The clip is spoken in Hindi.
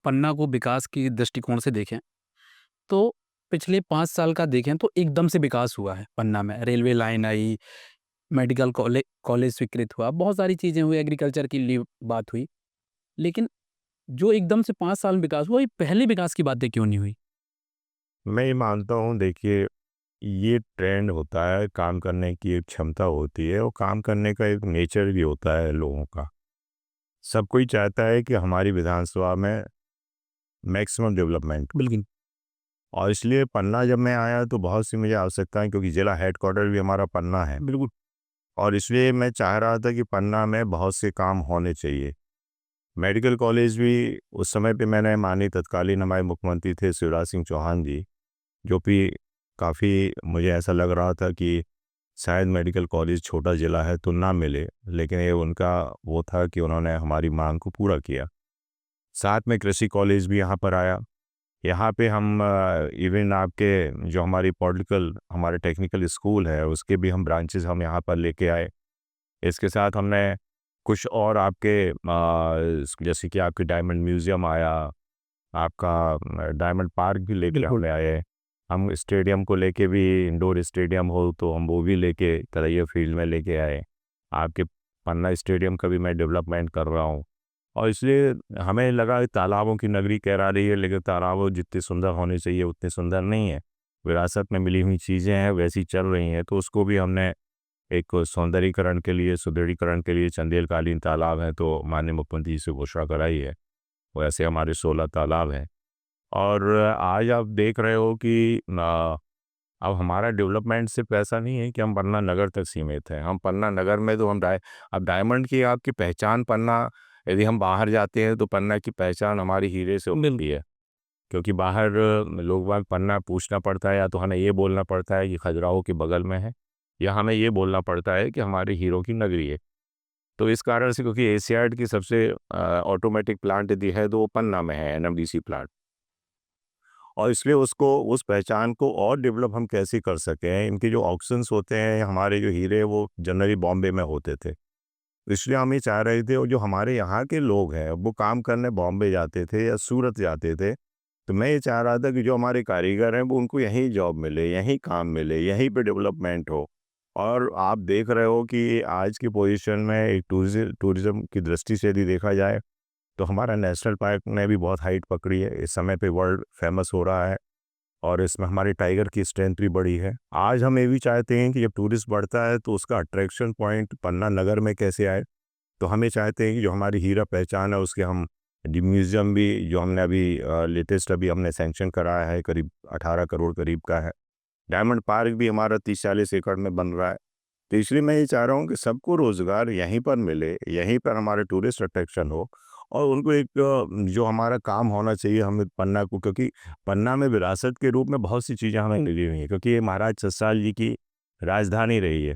पन्ना को विकास की दृष्टिकोण से देखें, तो पिछले 5 साल का देखें तो एकदम से विकास हुआ है पन्ना में। रेलवे लाइन आई, मेडिकल कॉलेज स्वीकृत हुआ, बहुत सारी चीज़ें हुई, एग्रीकल्चर की बात हुई। लेकिन जो एकदम से 5 साल में विकास हुआ, ये पहले विकास की बातें क्यों नहीं हुई? मैं ये मानता हूँ, देखिए, ये ट्रेंड होता है, काम करने की एक क्षमता होती है और काम करने का एक नेचर भी होता है लोगों का। सब कोई चाहता है कि हमारी विधानसभा में मैक्सिमम डेवलपमेंट, बिल्कुल। और इसलिए पन्ना जब मैं आया तो बहुत सी मुझे आवश्यकताएं, क्योंकि ज़िला हेडक्वार्टर भी हमारा पन्ना है, बिल्कुल। और इसलिए मैं चाह रहा था कि पन्ना में बहुत से काम होने चाहिए। मेडिकल कॉलेज भी उस समय पे मैंने माननीय तत्कालीन हमारे मुख्यमंत्री थे शिवराज सिंह चौहान जी, जो भी काफ़ी मुझे ऐसा लग रहा था कि शायद मेडिकल कॉलेज छोटा ज़िला है तो ना मिले, लेकिन ये उनका वो था कि उन्होंने हमारी मांग को पूरा किया। साथ में कृषि कॉलेज भी यहाँ पर आया। यहाँ पे हम इवन आपके जो हमारी पॉलिटिकल हमारे टेक्निकल स्कूल है उसके भी हम ब्रांचेस हम यहाँ पर लेके आए। इसके साथ हमने कुछ और आपके जैसे कि आपके डायमंड म्यूज़ियम आया, आपका डायमंड पार्क भी लेके बिल्कुल। हमने आए। हम स्टेडियम को लेके भी, इंडोर स्टेडियम हो तो हम वो भी लेके तरैया फील्ड में लेके आए। आपके पन्ना स्टेडियम का भी मैं डेवलपमेंट कर रहा हूँ, और इसलिए हमें लगा कि तालाबों की नगरी कह रही है, लेकिन तालाब जितने सुंदर होने चाहिए उतने सुंदर नहीं है। विरासत में मिली हुई चीज़ें हैं वैसी चल रही हैं, तो उसको भी हमने एक सौंदर्यीकरण के लिए, सुदृढ़ीकरण के लिए, चंदेलकालीन तालाब है तो माननीय मुख्यमंत्री जी से घोषणा कराई है। वैसे हमारे 16 तालाब हैं। और आज आप देख रहे हो कि अब हमारा डेवलपमेंट सिर्फ ऐसा नहीं है कि हम पन्ना नगर तक सीमित हैं। हम पन्ना नगर में तो हम अब डायमंड की आपकी पहचान पन्ना, यदि हम बाहर जाते हैं तो पन्ना की पहचान हमारी हीरे से बिल्कुल। होती है। क्योंकि बाहर लोग बाग पन्ना पूछना पड़ता है, या तो हमें ये बोलना पड़ता है कि खजुराहो के बगल में है, या हमें ये बोलना पड़ता है कि हमारी हीरो की नगरी है। तो इस कारण से, क्योंकि एशियाड की सबसे ऑटोमेटिक प्लांट यदि है तो वो पन्ना में है, एनएमडीसी प्लांट। और इसलिए उसको, उस पहचान को और डेवलप हम कैसे कर सकें, इनके जो ऑक्शंस होते हैं, हमारे जो हीरे वो जनरली बॉम्बे में होते थे। इसलिए हम ये चाह रहे थे, और जो हमारे यहाँ के लोग हैं वो काम करने बॉम्बे जाते थे या सूरत जाते थे, तो मैं ये चाह रहा था कि जो हमारे कारीगर हैं वो उनको यहीं जॉब मिले, यहीं काम मिले, यहीं पे डेवलपमेंट हो। और आप देख रहे हो कि आज की पोजीशन में एक टूरिज्म की दृष्टि से यदि देखा जाए तो हमारा नेशनल पार्क ने भी बहुत हाइट पकड़ी है, इस समय पे वर्ल्ड फेमस हो रहा है, और इसमें हमारी टाइगर की स्ट्रेंथ भी बढ़ी है। आज हम ये भी चाहते हैं कि जब टूरिस्ट बढ़ता है तो उसका अट्रैक्शन पॉइंट पन्ना नगर में कैसे आए। तो हम ये चाहते हैं कि जो हमारी हीरा पहचान है उसके हम म्यूज़ियम भी, जो हमने अभी लेटेस्ट अभी हमने सैंक्शन कराया है, करीब 18 करोड़ करीब का है। डायमंड पार्क भी हमारा 30-40 एकड़ में बन रहा है। तो इसलिए मैं ये चाह रहा हूँ कि सबको रोज़गार यहीं पर मिले, यहीं पर हमारे टूरिस्ट अट्रैक्शन हो, और उनको एक जो हमारा काम होना चाहिए हमें पन्ना को, क्योंकि पन्ना में विरासत के रूप में बहुत सी चीज़ें हमें मिली हुई हैं, क्योंकि ये महाराज सतसाल जी की राजधानी रही है।